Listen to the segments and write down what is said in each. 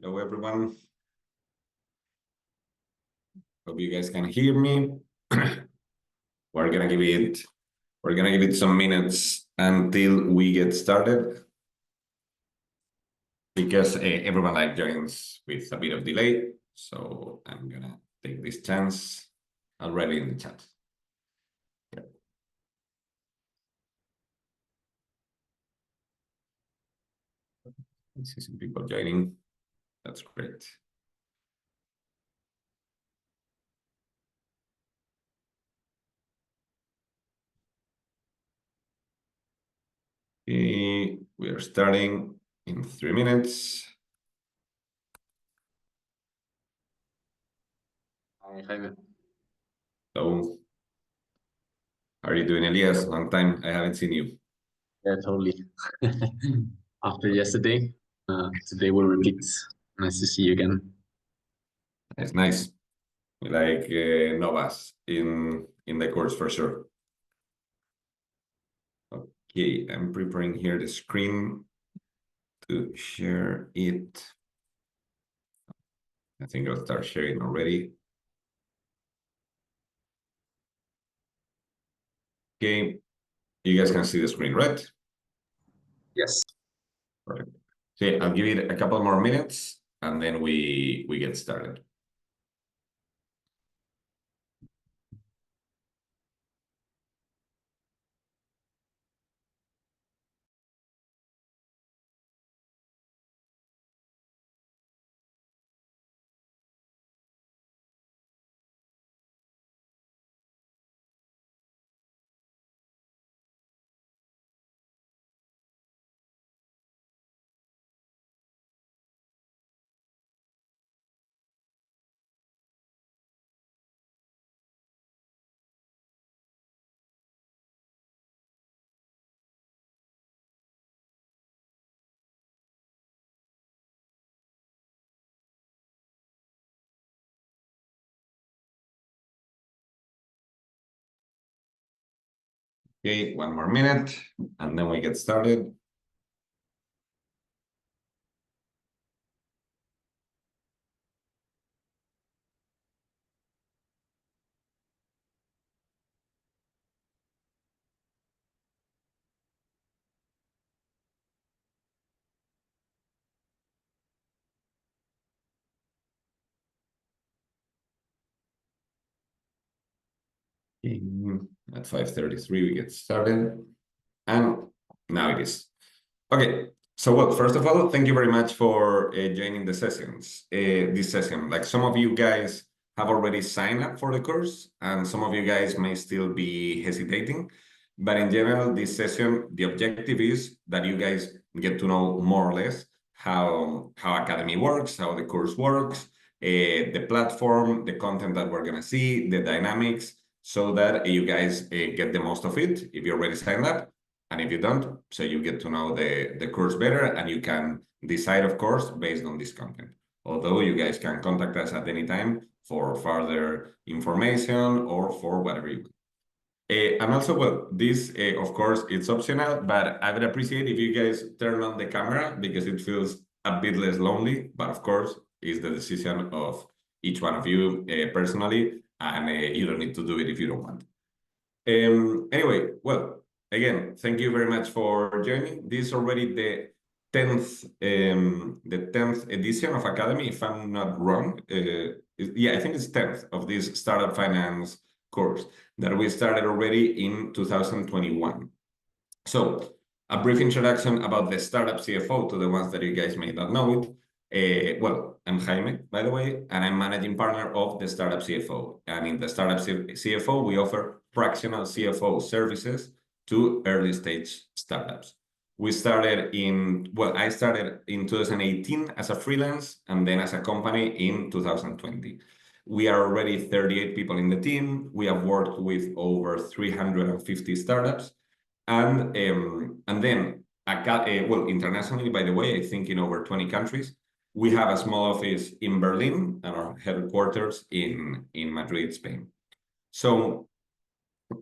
Hello, everyone. Hope you guys can hear me. We're gonna give it some minutes until we get started, because everyone joins with a bit of delay. So I'm gonna take this chance already in the chat. Yeah. I see some people joining. That's great. Okay, we are starting in 3 minutes. Hi, Jaime. So, how are you doing, Elias? Long time I haven't seen you. Yeah, totally. After yesterday, today we'll repeat. Nice to see you again. It's nice. We like Novas in the course for sure. Okay, I'm preparing here the screen to share it. I think I'll start sharing already. Okay, you guys can see the screen, right? Yes. Perfect. Okay, I'll give it a couple more minutes and then we get started. Okay, one more minute and then we get started. At 5:33 we get started, and now it is. Okay, so well, first of all, thank you very much for joining the sessions. This session, like some of you guys have already signed up for the course, and some of you guys may still be hesitating. But in general, this session, the objective is that you guys get to know more or less how Academy works, how the course works, the platform, the content that we're gonna see, the dynamics, so that you guys get the most of it if you already signed up. And if you don't, so you get to know the course better and you can decide, of course, based on this content. Although you guys can contact us at any time for further information or for whatever you want. And also, well, this, of course, it's optional, but I would appreciate if you guys turn on the camera because it feels a bit less lonely. But of course, it's the decision of each one of you personally, and you don't need to do it if you don't want. Anyway, well, again, thank you very much for joining. This is already the 10th edition of Academy, if I'm not wrong. Yeah, I think it's 10th of this startup finance course that we started already in 2021. So a brief introduction about the Startup CFO to the ones that you guys may not know it. Well, I'm Jaime, by the way, and I'm managing partner of the Startup CFO. And in the Startup CFO, we offer fractional CFO services to early stage startups. I started in 2018 as a freelance and then as a company in 2020. We are already 38 people in the team. We have worked with over 350 startups. And then, well, internationally, by the way, I think in over 20 countries. We have a small office in Berlin and our headquarters in Madrid, Spain. So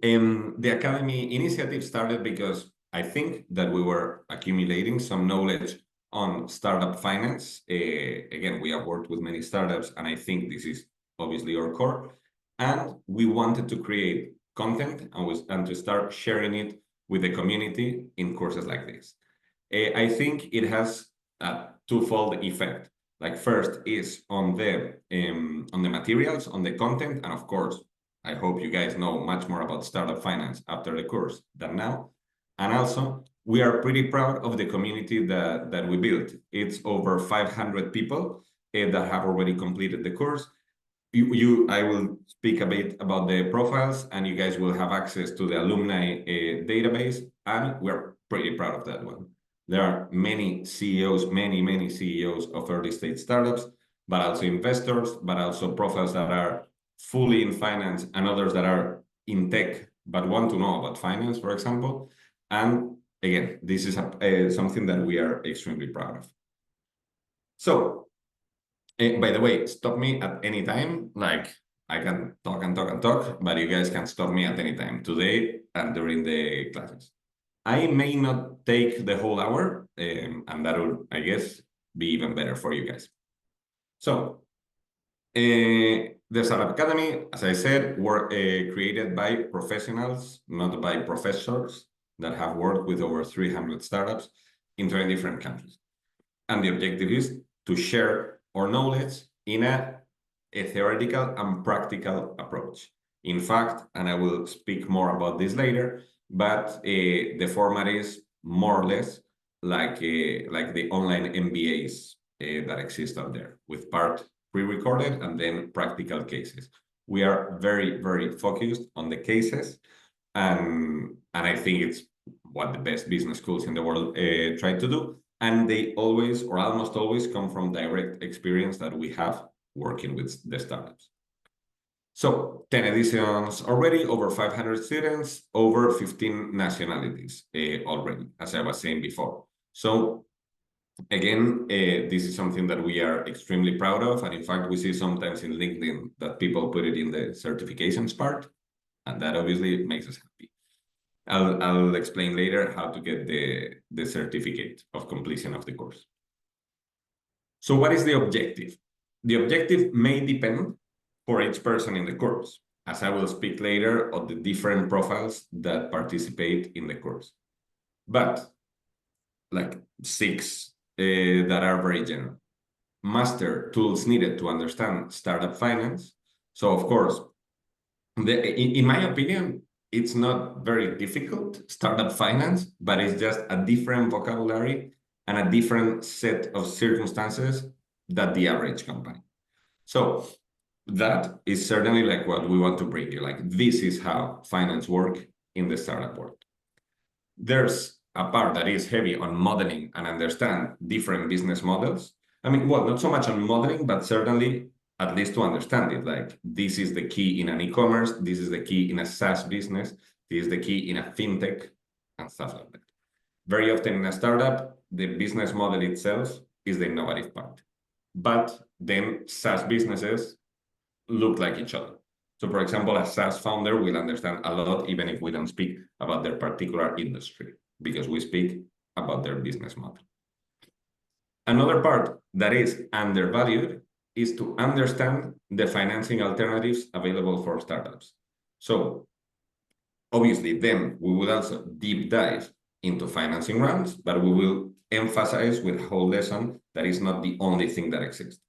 the Academy initiative started because I think that we were accumulating some knowledge on startup finance. Again, we have worked with many startups, and I think this is obviously our core. And we wanted to create content and to start sharing it with the community in courses like this. I think it has a twofold effect. Like first is on the materials, on the content, and of course, I hope you guys know much more about startup finance after the course than now. And also, we are pretty proud of the community that we built. It's over 500 people that have already completed the course. I will speak a bit about the profiles, and you guys will have access to the alumni database, and we're pretty proud of that one. There are many CEOs, many CEOs of early stage startups, but also investors, but also profiles that are fully in finance and others that are in tech, but want to know about finance, for example. And again, this is something that we are extremely proud of. So, by the way, stop me at any time. Like I can talk and talk and talk, but you guys can stop me at any time today and during the classes. I may not take the whole hour, and that will, I guess, be even better for you guys. So, the Startup Academy, as I said, were created by professionals, not by professors, that have worked with over 300 startups in 20 different countries. And the objective is to share our knowledge in a theoretical and practical approach. In fact, and I will speak more about this later, but the format is more or less like the online MBAs that exist out there, with part pre-recorded and then practical cases. We are very focused on the cases, and I think it's what the best business schools in the world try to do. And they always, or almost always, come from direct experience that we have working with the startups. So 10 editions already, over 500 students, over 15 nationalities already, as I was saying before. So again, this is something that we are extremely proud of. And in fact, we see sometimes in LinkedIn that people put it in the certifications part, and that obviously makes us happy. I'll explain later how to get the certificate of completion of the course. So what is the objective? The objective may depend for each person in the course, as I will speak later of the different profiles that participate in the course. But like 6 that are very general. Master tools needed to understand startup finance. So of course, in my opinion, it's not very difficult, startup finance, but it's just a different vocabulary and a different set of circumstances than the average company. So that is certainly like what we want to bring you. Like this is how finance work in the startup world. There's a part that is heavy on modeling and understand different business models. I mean, well, not so much on modeling, but certainly at least to understand it. Like this is the key in an e-commerce, this is the key in a SaaS business, this is the key in a fintech and stuff like that. Very often in a startup, the business model itself is the innovative part. But then SaaS businesses look like each other. So for example, a SaaS founder will understand a lot, even if we don't speak about their particular industry, because we speak about their business model. Another part that is undervalued is to understand the financing alternatives available for startups. So obviously, then we will also deep dive into financing rounds, but we will emphasize with whole lesson that is not the only thing that exists.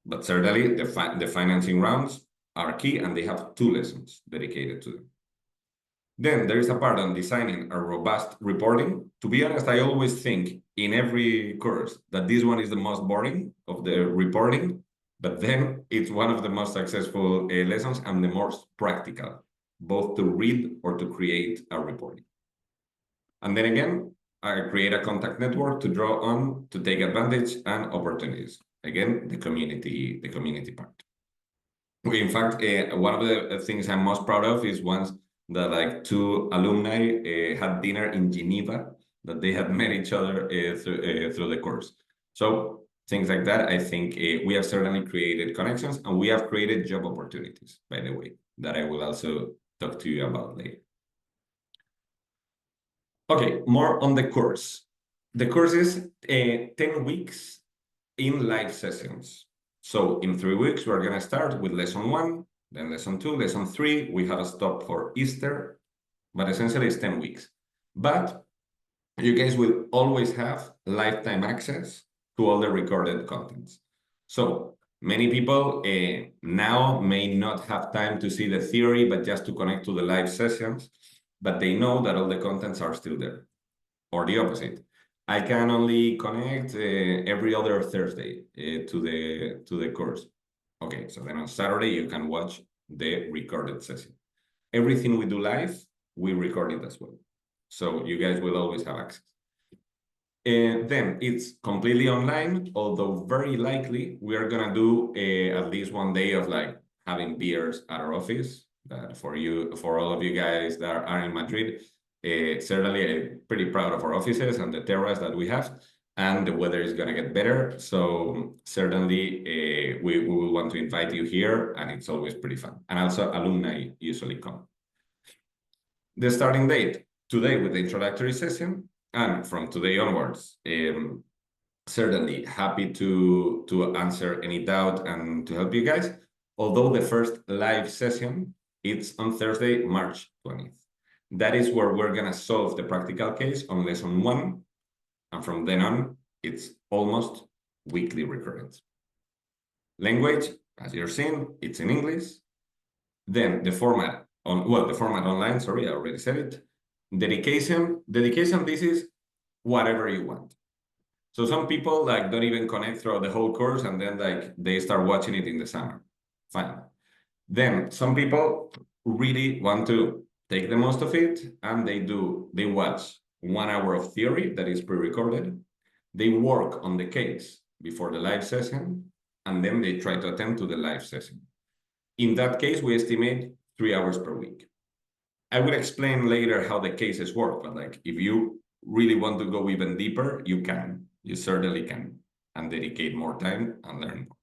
But certainly the financing rounds are key, and they have 2 lessons dedicated to them. Then there is a part on designing a robust reporting. To be honest, I always think in every course that this one is the most boring of the reporting, but then it's one of the most successful lessons and the most practical, both to read or to create a reporting. And then again, I create a contact network to draw on to take advantage and opportunities. Again, the community part. In fact, one of the things I'm most proud of is once that like 2 alumni had dinner in Geneva, that they had met each other through the course. So things like that, I think we have certainly created connections, and we have created job opportunities, by the way, that I will also talk to you about later. Okay, more on the course. The course is 10 weeks in live sessions. So in 3 weeks, we're going to start with lesson 1, then lesson 2, lesson 3. We have a stop for Easter, but essentially it's 10 weeks. But you guys will always have lifetime access to all the recorded contents. So many people now may not have time to see the theory, but just to connect to the live sessions, but they know that all the contents are still there. Or the opposite. I can only connect every other Thursday to the course. Okay, so then on Saturday you can watch the recorded session. Everything we do live, we record it as well. So you guys will always have access. Then it's completely online, although very likely we are gonna do at least one day of like having beers at our office. That for all of you guys that are in Madrid, certainly I'm pretty proud of our offices and the terrace that we have, and the weather is gonna get better. So certainly we will want to invite you here, and it's always pretty fun. And also alumni usually come. The starting date today with the introductory session, and from today onwards, certainly happy to answer any doubt and to help you guys. Although the first live session, it's on Thursday, March 20th. That is where we're gonna solve the practical case on lesson 1, and from then on, it's almost weekly recurrent. Language, as you're seeing, it's in English. Then the format online, sorry, I already said it. Dedication, this is whatever you want. So some people like don't even connect throughout the whole course, and then like they start watching it in the summer. Fine. Then some people really want to take the most of it, and they watch 1 hour of theory that is pre-recorded. They work on the case before the live session, and then they try to attend to the live session. In that case, we estimate 3 hours per week. I will explain later how the cases work, but like if you really want to go even deeper, you can. You certainly can, and dedicate more time and learn more.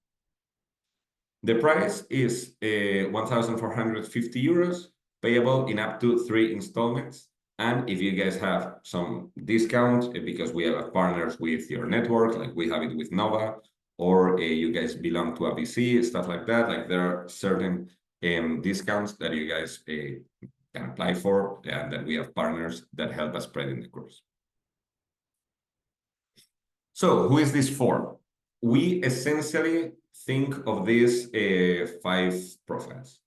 The price is 1,450 euros, payable in up to 3 installments. And if you guys have some discount, because we have partners with your network, like we have it with Nova, or you guys belong to a VC, stuff like that, like there are certain discounts that you guys can apply for, and that we have partners that help us spread in the course. So who is this for? We essentially think of these 5 profiles.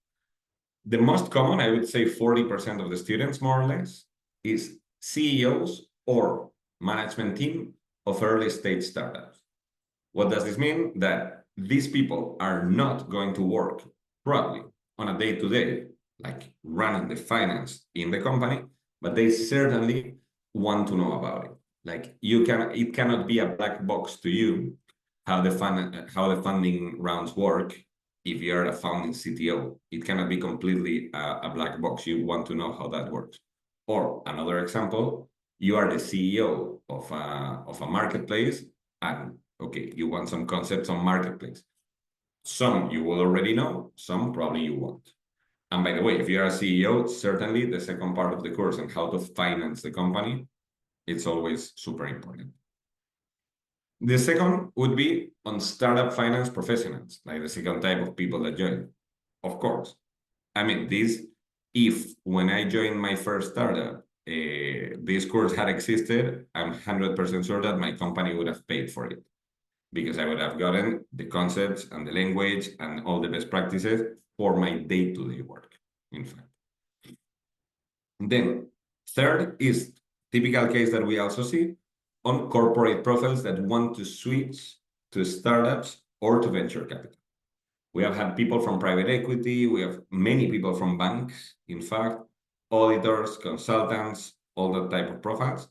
The most common, I would say 40% of the students, more or less, is CEOs or management team of early stage startups. What does this mean? That these people are not going to work probably on a day-to-day, like running the finance in the company, but they certainly want to know about it. Like it cannot be a black box to you how the funding rounds work. If you're a founding CTO, it cannot be completely a black box. You want to know how that works. Or another example, you are the CEO of a marketplace, and okay, you want some concepts on marketplace. Some you will already know, some probably you won't. And by the way, if you're a CEO, certainly the second part of the course on how to finance the company, it's always super important. The second would be on startup finance professionals, like the second type of people that join. Of course. I mean, if when I joined my first startup, this course had existed, I'm 100% sure that my company would have paid for it, because I would have gotten the concepts and the language and all the best practices for my day-to-day work, in fact. Then third is typical case that we also see on corporate profiles that want to switch to startups or to venture capital. We have had people from private equity, we have many people from banks, in fact, auditors, consultants, all that type of profiles,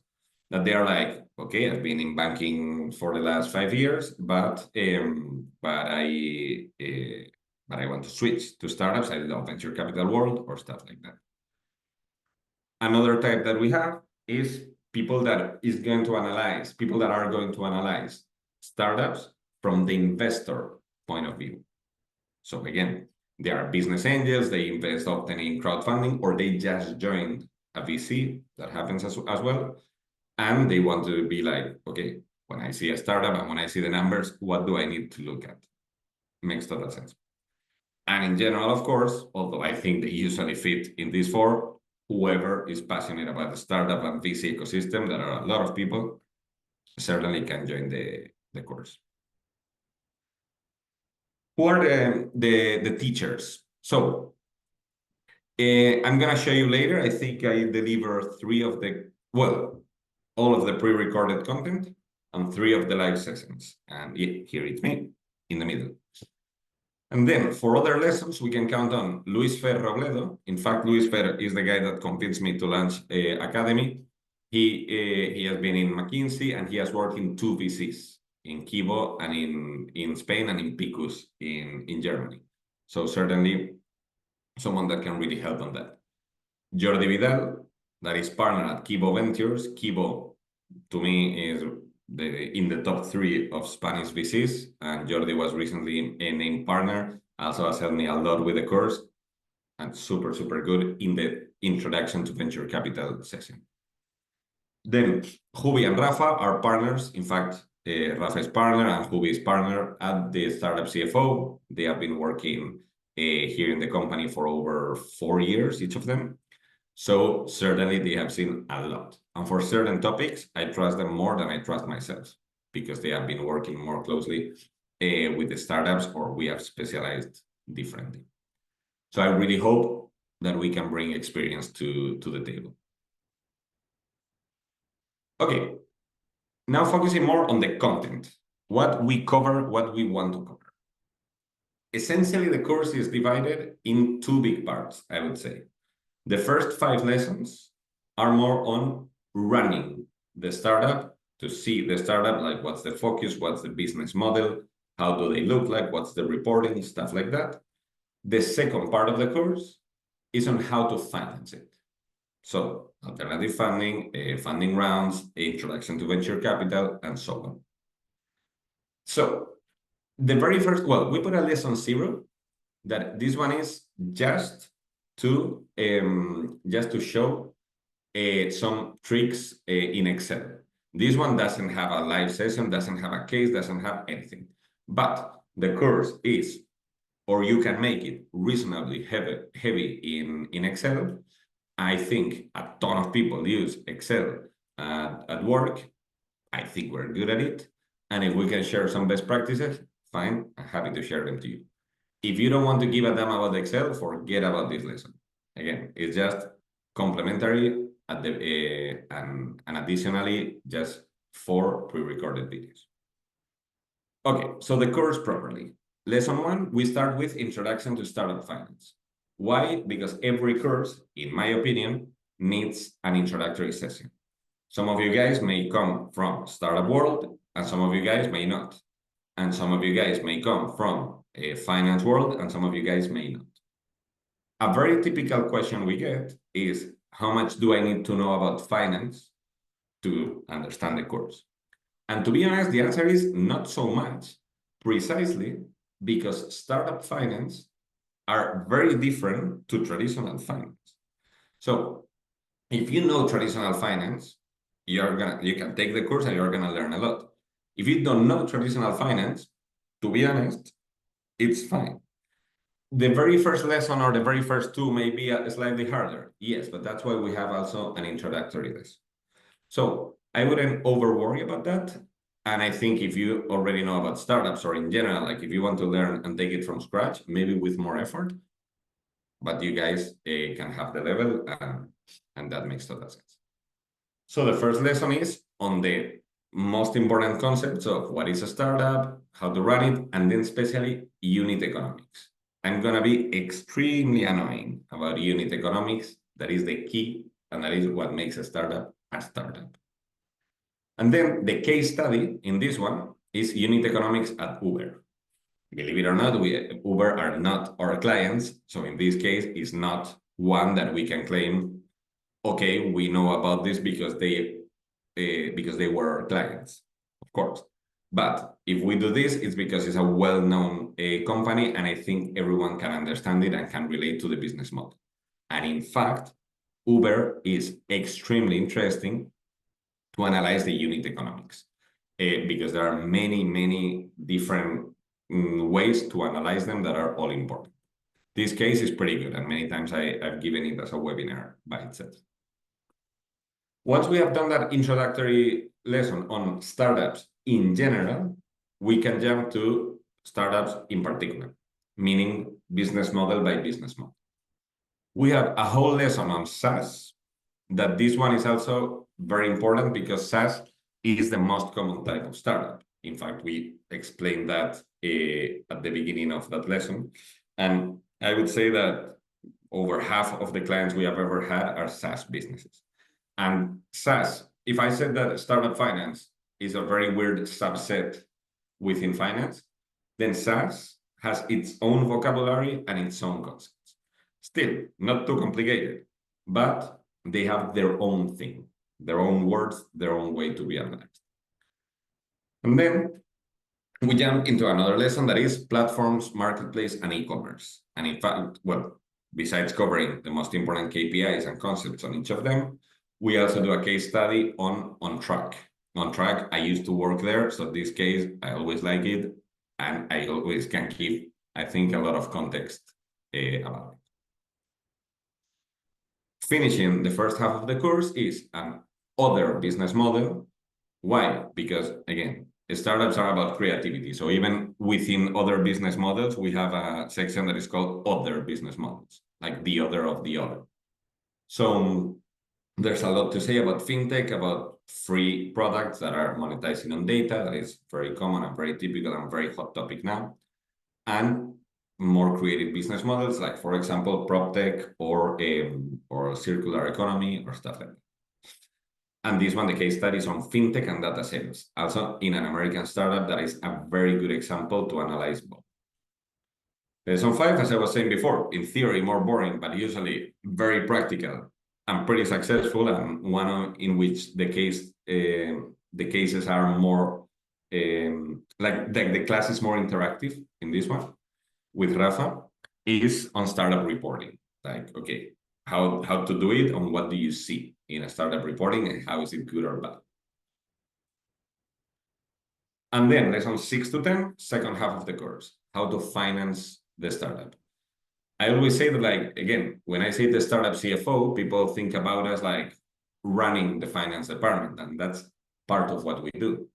that they are like, okay, I've been in banking for the last 5 years, but I want to switch to startups. I love venture capital world or stuff like that. Another type that we have is people that are going to analyze startups from the investor point of view. So again, they are business angels, they invest often in crowdfunding, or they just joined a VC, that happens as well. And they want to be like, okay, when I see a startup and when I see the numbers, what do I need to look at? Makes total sense. And in general, of course, although I think they usually fit in these four, whoever is passionate about the startup and VC ecosystem, there are a lot of people, certainly can join the course. Who are the teachers? So I'm going to show you later. I think I deliver all of the pre-recorded content and 3 of the live sessions. And here it's me in the middle. And then for other lessons, we can count on Luis Fer Robledo. In fact, Luis Fer is the guy that convinced me to launch Academy. He has been in McKinsey and he has worked in 2 VCs, in Kibo and in Spain and in Picus in Germany. So certainly someone that can really help on that. Jordi Vidal, that is partner at Kibo Ventures. Kibo, to me, is in the top 3 of Spanish VCs, and Jordi was recently a named partner, also has helped me a lot with the course, and super, super good in the introduction to venture capital session. Then Hubi and Rafa are partners. In fact, Rafa is partner and Hubi is partner at the Startup CFO. They have been working here in the company for over 4 years, each of them. So certainly they have seen a lot. And for certain topics, I trust them more than I trust myself because they have been working more closely with the startups, or we have specialized differently. So I really hope that we can bring experience to the table. Okay, now focusing more on the content, what we cover, what we want to cover. Essentially, the course is divided in 2 big parts, I would say. The first 5 lessons are more on running the startup, to see the startup, like what's the focus, what's the business model, how do they look like, what's the reporting, stuff like that. The second part of the course is on how to finance it. So alternative funding, funding rounds, introduction to venture capital, and so on. So the very first, we put a lesson 0, that this one is just to show some tricks in Excel. This one doesn't have a live session, doesn't have a case, doesn't have anything. But the course is, or you can make it reasonably heavy in Excel. I think a ton of people use Excel at work. I think we're good at it. And if we can share some best practices, fine, I'm happy to share them to you. If you don't want to give a damn about Excel, forget about this lesson. Again, it's just complementary at the and additionally just 4 pre-recorded videos. Okay, so the course properly. Lesson 1, we start with Introduction to Startup Finance. Why? Because every course, in my opinion, needs an introductory session. Some of you guys may come from startup world, and some of you guys may not. And some of you guys may come from a finance world, and some of you guys may not. A very typical question we get is, how much do I need to know about finance to understand the course? And to be honest, the answer is not so much, precisely because startup finance are very different to traditional finance. So if you know traditional finance, you can take the course and you're gonna learn a lot. If you don't know traditional finance, to be honest, it's fine. The very first lesson or the very first 2 may be slightly harder. Yes, but that's why we have also an introductory lesson. So I wouldn't over worry about that. And I think if you already know about startups, or in general, like if you want to learn and take it from scratch, maybe with more effort, but you guys can have the level, and that makes total sense. So the first lesson is on the most important concepts of what is a startup, how to run it, and then especially unit economics. I'm going to be extremely annoying about unit economics. That is the key, and that is what makes a startup a startup. And then the case study in this one is unit economics at Uber. Believe it or not, Uber are not our clients. So in this case, it's not one that we can claim, okay, we know about this because they were our clients, of course. But if we do this, it's because it's a well-known company, and I think everyone can understand it and can relate to the business model. And in fact, Uber is extremely interesting to analyze the unit economics, because there are many different ways to analyze them that are all important. This case is pretty good, and many times I've given it as a webinar by itself. Once we have done that introductory lesson on startups in general, we can jump to startups in particular, meaning business model by business model. We have a whole lesson on SaaS, that this one is also very important because SaaS is the most common type of startup. In fact, we explained that at the beginning of that lesson. And I would say that over half of the clients we have ever had are SaaS businesses. And SaaS, if I said that startup finance is a very weird subset within finance, then SaaS has its own vocabulary and its own concepts. Still, not too complicated, but they have their own thing, their own words, their own way to be analyzed. And then we jump into another lesson that is platforms, marketplace, and e-commerce. And in fact, well, besides covering the most important KPIs and concepts on each of them, we also do a case study on Track. On Track, I used to work there, so this case, I always like it, and I always can give, I think, a lot of context about it. Finishing the first half of the course is an other business model. Why? Because, again, startups are about creativity. So even within other business models, we have a section that is called other business models, like the other of the other. So there's a lot to say about fintech, about free products that are monetizing on data. That is very common and very typical and very hot topic now. And more creative business models, like, for example, prop tech or circular economy or stuff like that. And this one, the case study is on fintech and data sales, also in an American startup that is a very good example to analyze both. Lesson 5, as I was saying before, in theory, more boring, but usually very practical and pretty successful, and one in which the cases are more, like the class is more interactive in this one with Rafa, is on startup reporting. Like, okay, how to do it and what do you see in a startup reporting and how is it good or bad. And then lesson 6 to 10, second half of the course, how to finance the startup. I always say that, like, again, when I say the startup CFO, people think about us like running the finance department, and that's part of what we do.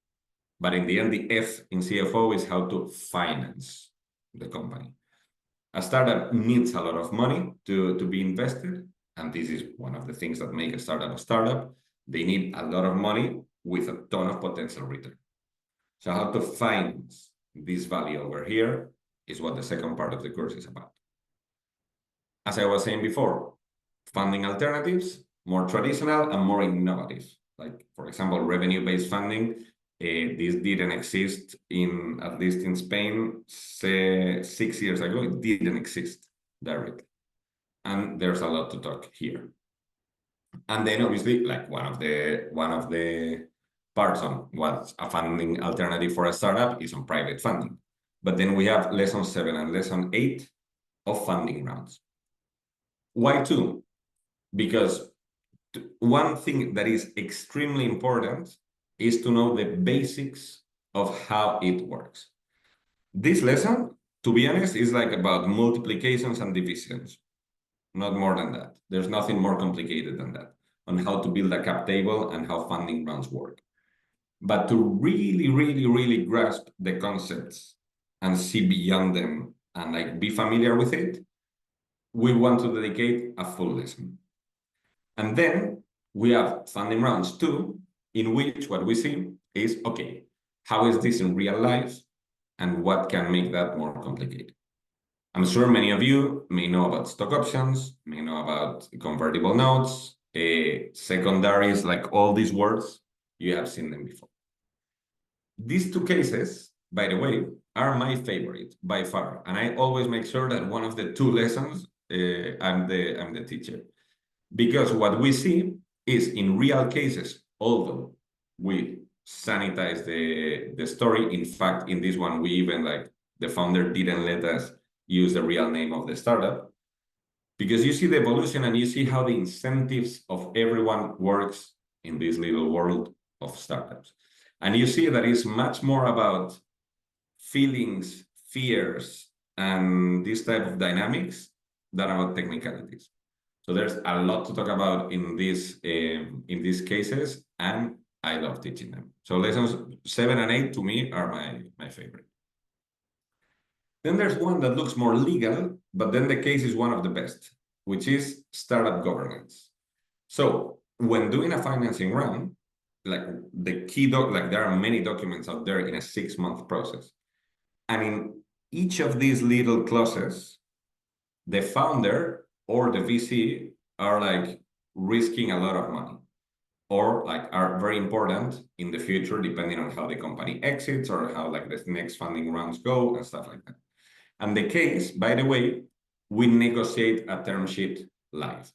But in the end, the F in CFO is how to finance the company. A startup needs a lot of money to be invested, and this is one of the things that make a startup a startup. They need a lot of money with a ton of potential return. So how to finance this value over here is what the second part of the course is about. As I was saying before, funding alternatives, more traditional and more innovative. Like, for example, revenue-based funding. This didn't exist at least in Spain, 6 years ago. It didn't exist directly. And there's a lot to talk here. And then obviously, like one of the parts on what's a funding alternative for a startup is on private funding. But then we have lesson 7 and lesson 8 of funding rounds. Why 2? Because one thing that is extremely important is to know the basics of how it works. This lesson, to be honest, is like about multiplications and divisions. Not more than that. There's nothing more complicated than that on how to build a cap table and how funding rounds work. But to really grasp the concepts and see beyond them and like be familiar with it, we want to dedicate a full lesson. And then we have funding rounds 2, in which what we see is, okay, how is this in real life and what can make that more complicated? I'm sure many of you may know about stock options, may know about convertible notes, secondaries, like all these words, you have seen them before. These 2 cases, by the way, are my favorite by far. And I always make sure that one of the 2 lessons, I'm the teacher. Because what we see is in real cases, although we sanitize the story, in fact, in this one, we even like the founder didn't let us use the real name of the startup, because you see the evolution and you see how the incentives of everyone works in this little world of startups. And you see that it's much more about feelings, fears, and this type of dynamics than about technicalities. So there's a lot to talk about in these cases, and I love teaching them. So lessons 7 and 8 to me are my favorite. Then there's one that looks more legal, but then the case is one of the best, which is startup governance. So when doing a financing round, like the key like there are many documents out there in a 6-month process. And in each of these little clauses, the founder or the VC are like risking a lot of money, or like are very important in the future, depending on how the company exits or how like the next funding rounds go and stuff like that. And the case, by the way, we negotiate a term sheet live.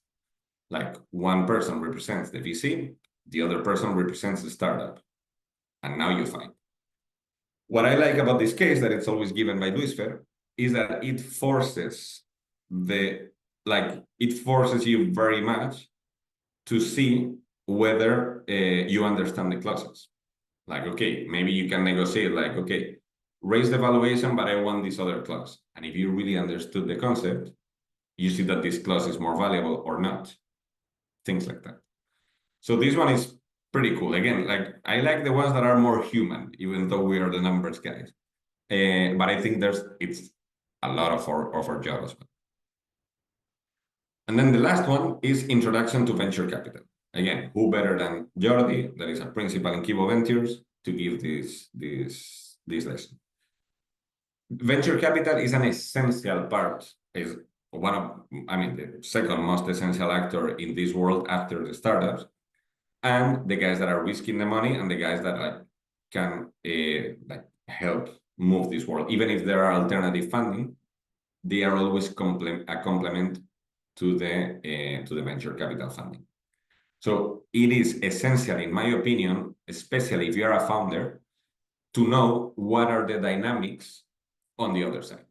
Like one person represents the VC, the other person represents the startup, and now you find. What I like about this case that it's always given by Luisfer is that it forces you very much to see whether you understand the clauses. Like, okay, maybe you can negotiate like, okay, raise the valuation, but I want this other clause. And if you really understood the concept, you see that this clause is more valuable or not. Things like that. So this one is pretty cool. Again, like I like the ones that are more human, even though we are the numbers guys. But I think it's a lot of our job as well. And then the last one is introduction to venture capital. Again, who better than Jordi, that is a principal in Kibo Ventures, to give this lesson. Venture capital is an essential part, is the second most essential actor in this world after the startups, and the guys that are risking the money and the guys that like can help move this world. Even if there are alternative funding, they are always a complement to the venture capital funding. So it is essential, in my opinion, especially if you're a founder, to know what are the dynamics on the other side.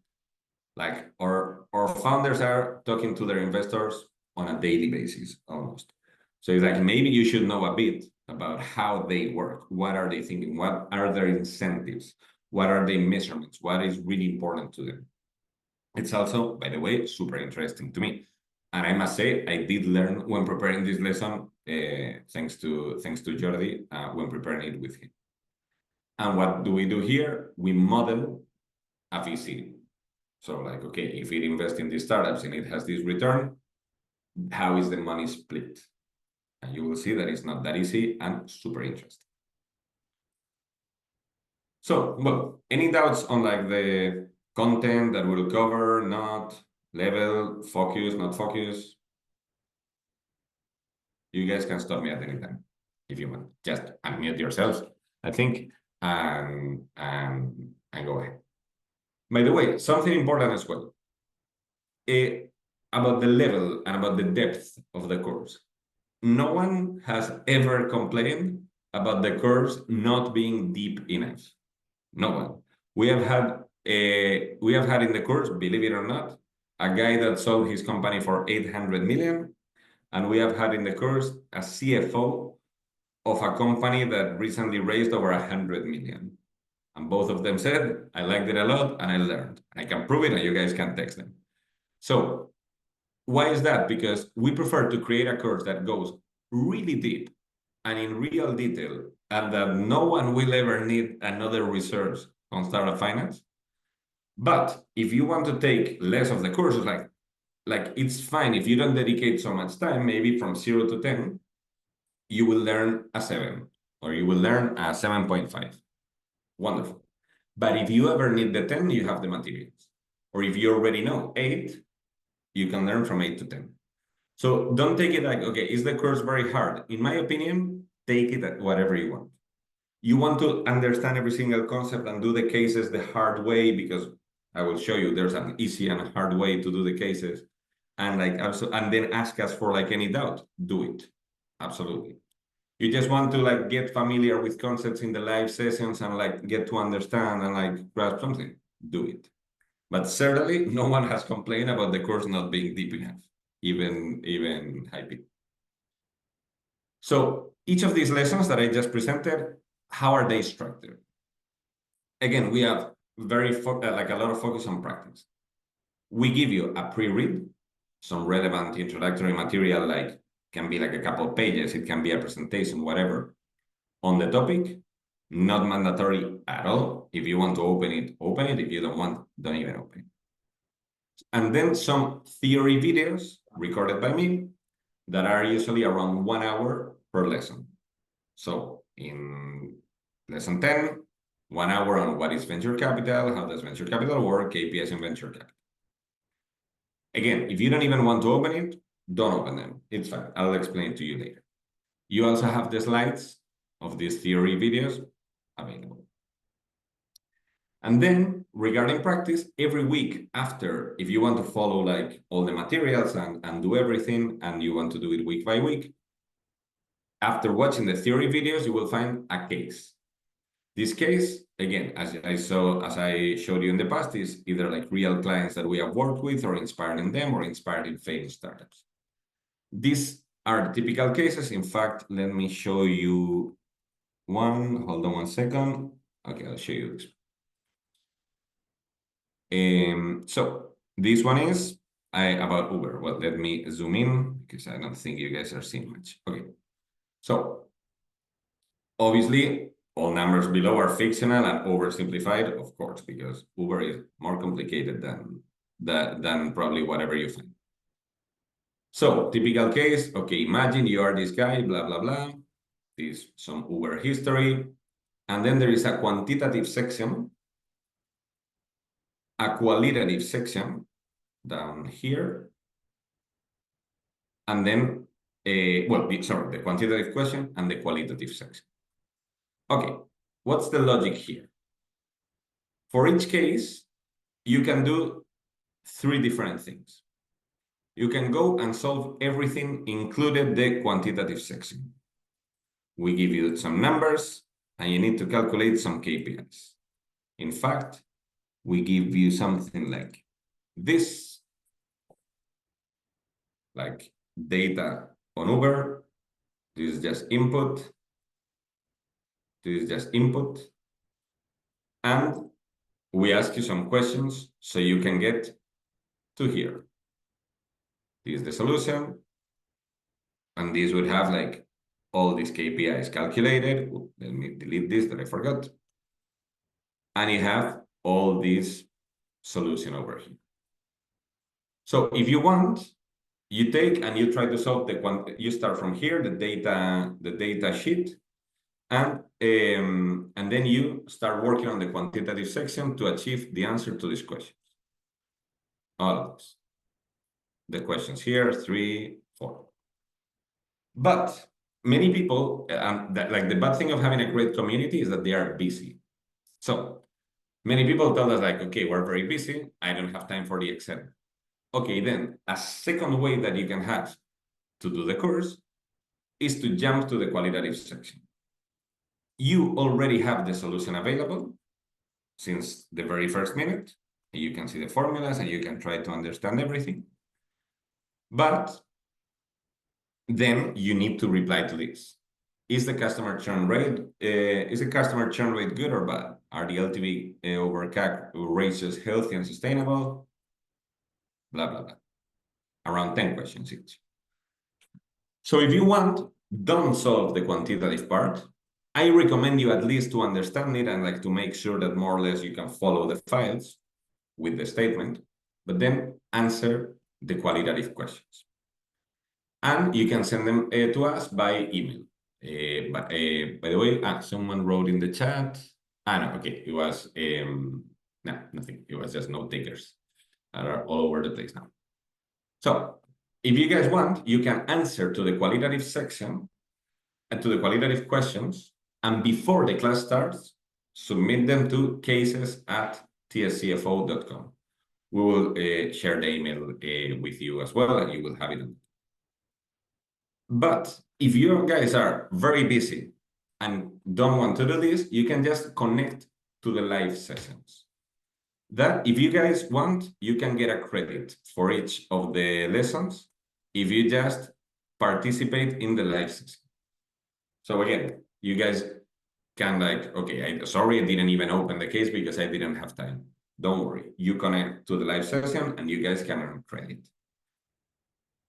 Like our founders are talking to their investors on a daily basis almost. So it's like maybe you should know a bit about how they work. What are they thinking? What are their incentives? What are their measurements? What is really important to them? It's also, by the way, super interesting to me. And I must say, I did learn when preparing this lesson, thanks to Jordi, when preparing it with him. And what do we do here? We model a VC. So like, okay, if it invests in these startups and it has this return, how is the money split? And you will see that it's not that easy and super interesting. So, well, any doubts on like the content that we'll cover, not, level, focus, not focus? You guys can stop me at any time if you want. Just unmute yourselves, I think, and go ahead. By the way, something important as well, about the level and about the depth of the course. No one has ever complained about the course not being deep enough. No one. We have had in the course, believe it or not, a guy that sold his company for 800 million, and we have had in the course a CFO of a company that recently raised over 100 million. And both of them said, I liked it a lot and I learned. I can prove it and you guys can text them. So why is that? Because we prefer to create a course that goes really deep and in real detail, and that no one will ever need another resource on startup finance. But if you want to take less of the courses, like it's fine if you don't dedicate so much time, maybe from 0 to 10, you will learn a 7 or you will learn a 7.5. Wonderful. But if you ever need the 10, you have the materials. Or if you already know 8, you can learn from 8 to 10. So don't take it like, okay, is the course very hard? In my opinion, take it at whatever you want. You want to understand every single concept and do the cases the hard way, because I will show you there's an easy and a hard way to do the cases. And and then ask us for like any doubt, do it. Absolutely. You just want to like get familiar with concepts in the live sessions and like get to understand and like grasp something, do it. But certainly no one has complained about the course not being deep enough, even high people. So each of these lessons that I just presented, how are they structured? Again, we have like a lot of focus on practice. We give you a pre-read, some relevant introductory material, like can be like a couple of pages, it can be a presentation, whatever, on the topic. Not mandatory at all. If you want to open it, open it. If you don't want, don't even open it. And then some theory videos recorded by me that are usually around 1 hour per lesson. So in lesson 10, 1 hour on what is venture capital, how does venture capital work, KPIs in venture capital. Again, if you don't even want to open it, don't open them. It's fine. I'll explain to you later. You also have the slides of these theory videos available. And then regarding practice, every week after, if you want to follow like all the materials and do everything, and you want to do it week by week, after watching the theory videos, you will find a case. This case, again, as I showed you in the past, is either like real clients that we have worked with or inspiring them or inspiring famous startups. These are typical cases. In fact, let me show you one. Hold on 1 second. Okay, I'll show you this. So this one is about Uber. Well, let me zoom in because I don't think you guys are seeing much. Okay, so obviously all numbers below are fictional and oversimplified, of course, because Uber is more complicated than probably whatever you find. So typical case, okay, imagine you are this guy, blah, blah, blah. This some Uber history. And then there is a quantitative section, a qualitative section down here. And then, the quantitative question and the qualitative section. Okay, what's the logic here? For each case, you can do 3 different things. You can go and solve everything, included the quantitative section. We give you some numbers, and you need to calculate some KPIs. In fact, we give you something like this, like data on Uber. This is just input. This is just input. And we ask you some questions so you can get to here. This is the solution. And this would have like all these KPIs calculated. Let me delete this that I forgot. And you have all this solution over here. So if you want, you take and you try to solve you start from here, the data sheet, and then you start working on the quantitative section to achieve the answer to these questions. All of this. The questions here, 3, 4. But many people, like the bad thing of having a great community is that they are busy. So many people tell us like, okay, we're very busy. I don't have time for the Excel. Okay, then a second way that you can have to do the course is to jump to the qualitative section. You already have the solution available since the very first minute. You can see the formulas and you can try to understand everything. But then you need to reply to this. Is the customer churn rate good or bad? Are the LTV over CAC ratios healthy and sustainable? Blah, blah, blah. Around 10 questions each. So if you want, don't solve the quantitative part. I recommend you at least to understand it and like to make sure that more or less you can follow the files with the statement, but then answer the qualitative questions. And you can send them to us by email. By the way, someone wrote in the chat. No, okay, it was, no, nothing. It was just note takers that are all over the place now. So if you guys want, you can answer to the qualitative section and to the qualitative questions. And before the class starts, submit them to cases@tscfo.com. We will share the email with you as well, and you will have it. But if you guys are very busy and don't want to do this, you can just connect to the live sessions. That, if you guys want, you can get a credit for each of the lessons if you just participate in the live session. So again, you guys can like, okay, sorry, I didn't even open the case because I didn't have time. Don't worry, you connect to the live session and you guys can earn credit.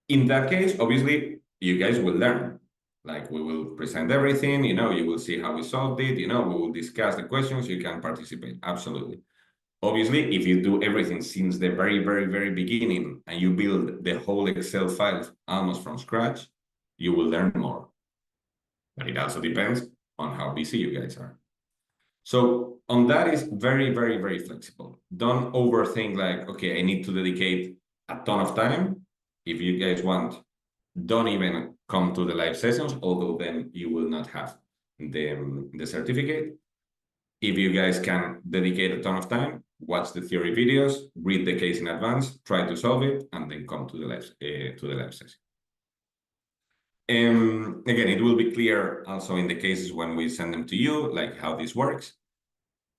In that case, obviously, you guys will learn. Like we will present everything, you will see how we solved it, we will discuss the questions, you can participate, absolutely. Obviously, if you do everything since the very, very, very beginning and you build the whole Excel file almost from scratch, you will learn more. But it also depends on how busy you guys are. So on that is very, very, very flexible. Don't overthink like, okay, I need to dedicate a ton of time. If you guys want, don't even come to the live sessions, although then you will not have the certificate. If you guys can dedicate a ton of time, watch the theory videos, read the case in advance, try to solve it, and then come to the live session. Again, it will be clear also in the cases when we send them to you, like how this works.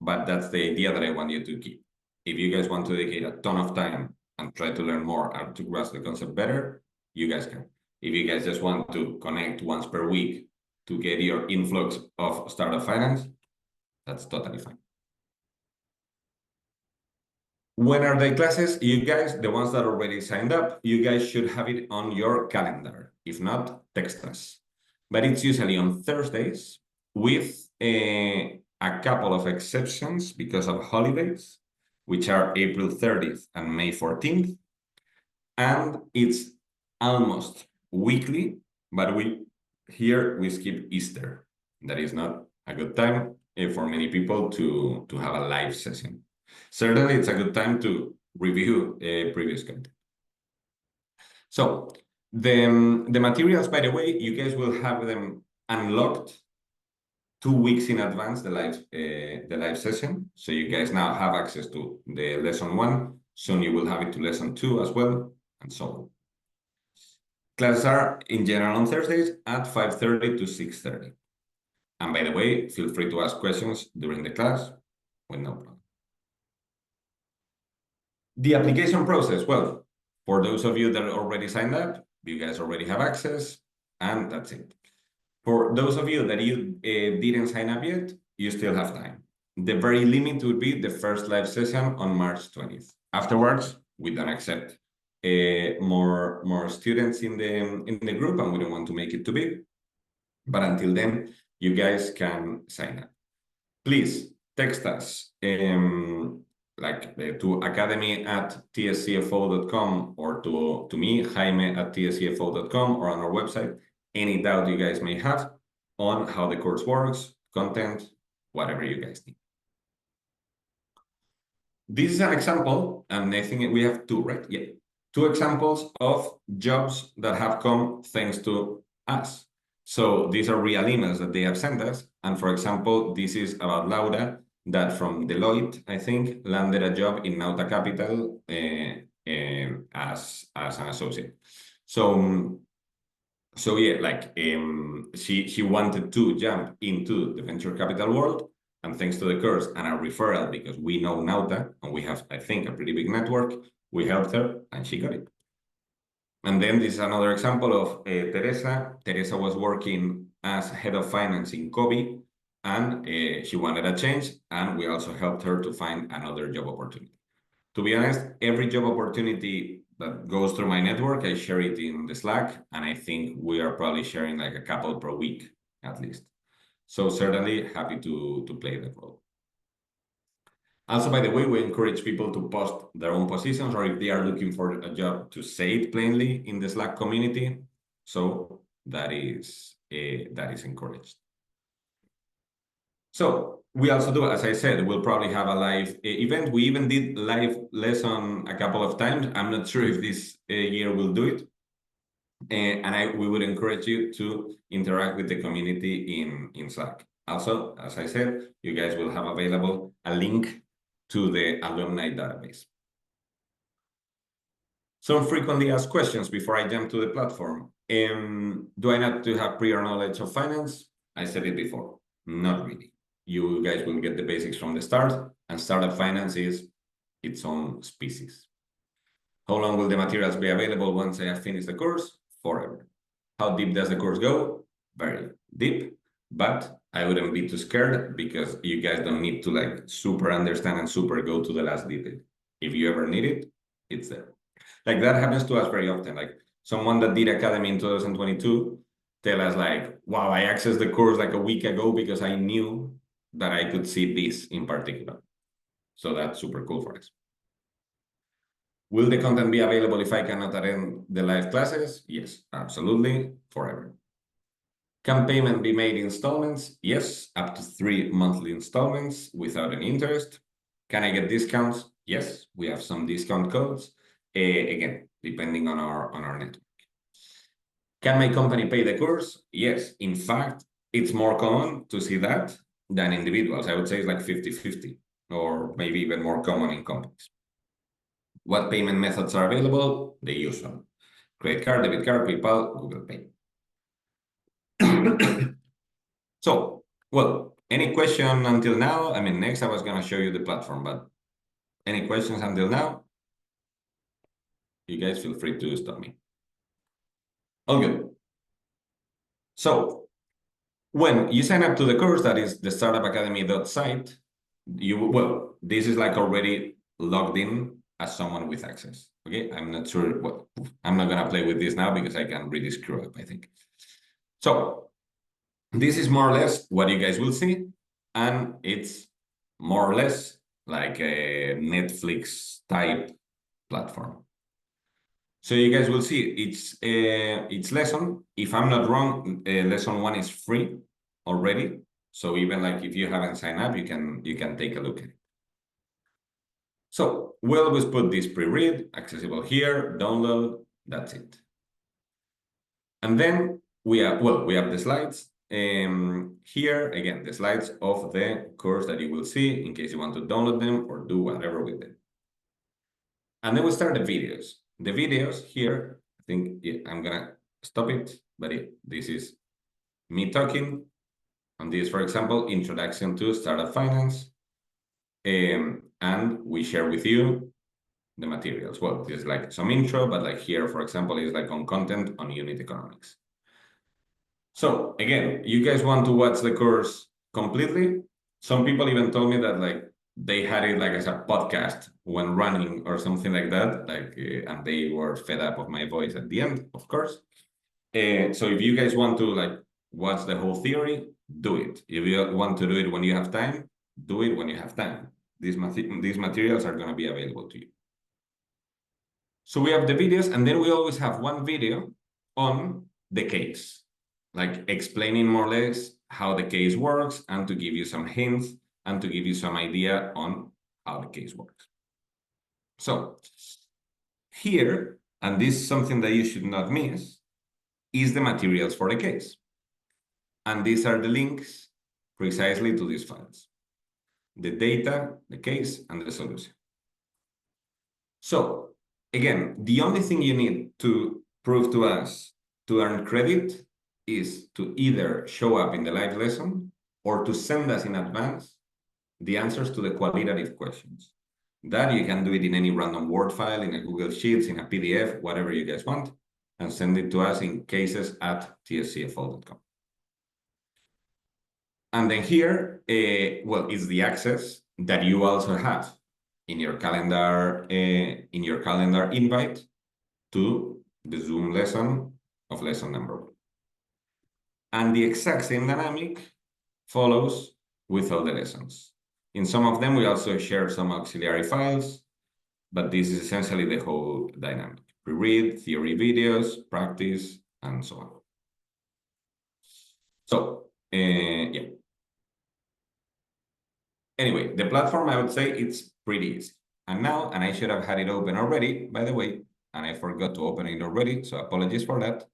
But that's the idea that I want you to keep. If you guys want to dedicate a ton of time and try to learn more and to grasp the concept better, you guys can. If you guys just want to connect once per week to get your influx of startup finance, that's totally fine. When are the classes? You guys, the ones that already signed up, you guys should have it on your calendar. If not, text us. But it's usually on Thursdays with a couple of exceptions because of holidays, which are April 30th and May 14th. And it's almost weekly, but we skip Easter. That is not a good time for many people to have a live session. Certainly, it's a good time to review previous content. So the materials, by the way, you guys will have them unlocked 2 weeks in advance the live session. So you guys now have access to the lesson 1. Soon you will have it to lesson 2 as well, and so on. Classes are in general on Thursdays at 5:30 to 6:30. And by the way, feel free to ask questions during the class with no problem. The application process, well, for those of you that already signed up, you guys already have access, and that's it. For those of you that you didn't sign up yet, you still have time. The very limit would be the first live session on March 20th. Afterwards, we don't accept more students in the group, and we don't want to make it too big. But until then, you guys can sign up. Please text us to academy@tscfo.com or to me, Jaime@tscfo.com, or on our website, any doubt you guys may have on how the course works, content, whatever you guys need. This is an example, and I think we have 2, right? Yeah. 2 examples of jobs that have come thanks to us. So these are real emails that they have sent us. And for example, this is about Laura, that from Deloitte, I think, landed a job in Nauta Capital as an associate. So yeah, she wanted to jump into the venture capital world, and thanks to the course and our referral, because we know Nauta and we have, I think, a pretty big network, we helped her and she got it. And then this is another example of Teresa. Teresa was working as head of finance in Kobe, and she wanted a change, and we also helped her to find another job opportunity. To be honest, every job opportunity that goes through my network, I share it in the Slack, and I think we are probably sharing like a couple per week at least. So certainly happy to play that role. Also, by the way, we encourage people to post their own positions, or if they are looking for a job, to say it plainly in the Slack community. So that is encouraged. So we also do, as I said, we'll probably have a live event. We even did live lesson a couple of times. I'm not sure if this year we'll do it. And we would encourage you to interact with the community in Slack. Also, as I said, you guys will have available a link to the alumni database. Some frequently asked questions before I jump to the platform. Do I need to have prior knowledge of finance? I said it before, not really. You guys will get the basics from the start, and startup finance is its own species. How long will the materials be available once I have finished the course? Forever. How deep does the course go? Very deep. but I wouldn't be too scared because you guys don't need to like super understand and super go to the last detail. If you ever need it, it's there. Like that happens to us very often. Like someone that did Academy in 2022 tell us like, wow, I accessed the course like a week ago because I knew that I could see this in particular. So that's super cool for us. Will the content be available if I cannot attend the live classes? Yes, absolutely, forever. Can payment be made in installments? Yes, up to 3 monthly installments without any interest. Can I get discounts? Yes, we have some discount codes. Again, depending on our network. Can my company pay the course? Yes. In fact, it's more common to see that than individuals. I would say it's like 50-50, or maybe even more common in companies. What payment methods are available? The usual. Credit card, debit card, PayPal, Google Pay. So, well, any question until now? I mean, next I was going to show you the platform, but any questions until now? You guys feel free to stop me. All good. So, when you sign up to the course, that is the startupacademy.site, this is like already logged in as someone with access. Okay, I'm not sure I'm not gonna play with this now because I can really screw up, I think. So this is more or less what you guys will see, and it's more or less like a Netflix type platform. So you guys will see it's lesson. If I'm not wrong, lesson 1 is free already. So even like if you haven't signed up, you can take a look at it. So we'll always put this pre-read, accessible here, download, that's it. And then we have the slides. Here, again, the slides of the course that you will see in case you want to download them or do whatever with them. And then we start the videos. The videos here, I think I'm gonna stop it, but this is me talking. And this, for example, introduction to startup finance. And we share with you the materials. Well, there's like some intro, but like here, for example, is like on content on unit economics. So again, you guys want to watch the course completely? Some people even told me that like they had it like as a podcast when running or something like that, like and they were fed up of my voice at the end, of course. So if you guys want to like watch the whole theory, do it. If you want to do it when you have time, do it when you have time. These materials are going to be available to you. So we have the videos, and then we always have one video on the case, like explaining more or less how the case works and to give you some hints and to give you some idea on how the case works. So here, and this is something that you should not miss, is the materials for the case. And these are the links precisely to these files: the data, the case, and the solution. So again, the only thing you need to prove to us to earn credit is to either show up in the live lesson or to send us in advance the answers to the qualitative questions. That you can do it in any random Word file, in a Google Sheets, in a PDF, whatever you guys want, and send it to us in cases@tscfo.com. And then here, is the access that you also have in your calendar invite to the Zoom lesson of lesson number 1. And the exact same dynamic follows with all the lessons. In some of them, we also share some auxiliary files, but this is essentially the whole dynamic: pre-read, theory videos, practice, and so on. So, yeah. Anyway, the platform, I would say it's pretty easy. And now, and I should have had it open already, by the way, and I forgot to open it already, so apologies for that.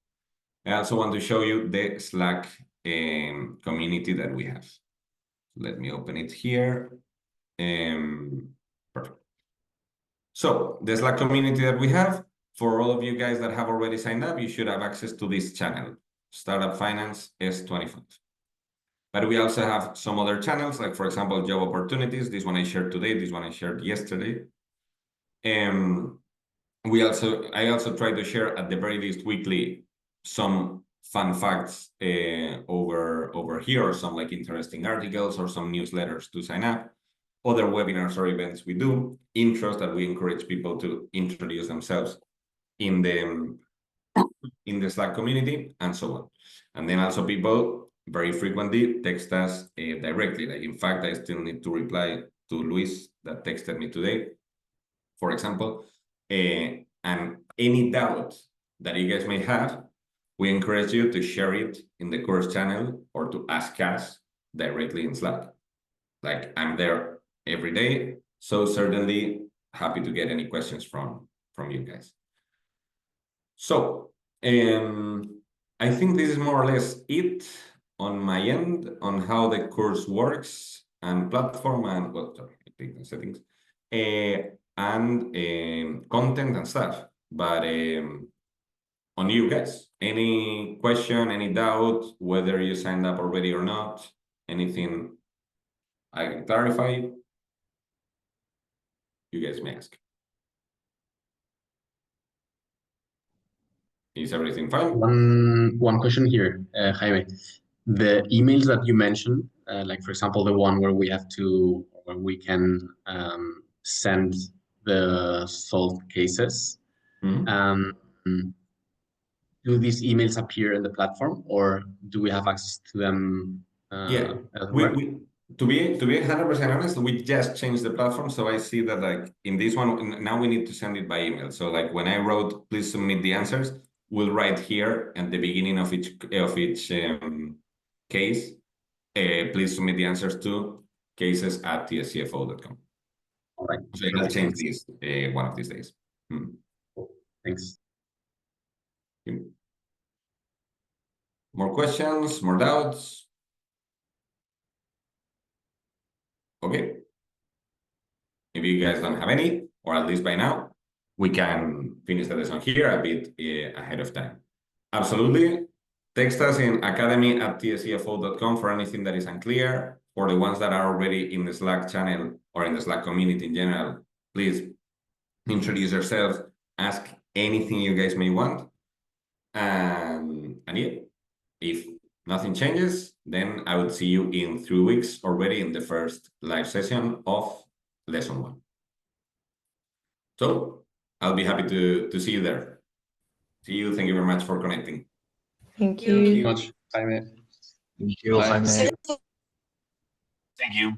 I also want to show you the Slack community that we have. Let me open it here. Perfect. So the Slack community that we have, for all of you guys that have already signed up, you should have access to this channel, Startup Finance S25. But we also have some other channels, like for example, job opportunities. This one I shared today, this one I shared yesterday. I also try to share at the very least weekly some fun facts over here, or some like interesting articles or some newsletters to sign up, other webinars or events we do, intros that we encourage people to introduce themselves in the Slack community, and so on. And then also people very frequently text us directly. Like, in fact, I still need to reply to Luis that texted me today, for example. And any doubt that you guys may have, we encourage you to share it in the course channel or to ask us directly in Slack. Like, I'm there every day, so certainly happy to get any questions from you guys. So I think this is more or less it on my end on how the course works and platform and settings and content and stuff. But on you guys, any question, any doubt, whether you signed up already or not, anything I can clarify, you guys may ask. Is everything fine? One question here, Jaime. The emails that you mentioned, like for example, the one where we can send the solved cases. Do these emails appear in the platform, or do we have access to them? Yeah, elsewhere? to be 100% honest, we just changed the platform. So I see that like in this one, now we need to send it by email. So like when I wrote, please submit the answers, we'll write here at the beginning of each case, please submit the answers to cases@tscfo.com. All right. So I'll change this one of these days. Thanks. More questions, more doubts? Okay. If you guys don't have any, or at least by now, we can finish the lesson here a bit ahead of time. Absolutely. Text us in academy@tscfo.com for anything that is unclear. For the ones that are already in the Slack channel or in the Slack community in general, please introduce yourselves, ask anything you guys may want. And yeah, if nothing changes, then I would see you in 3 weeks already in the first live session of lesson 1. So I'll be happy to see you there. See you. Thank you very much for connecting. Thank you. Thank you much, Jaime. Thank you, Bye. Jaime. Thank you.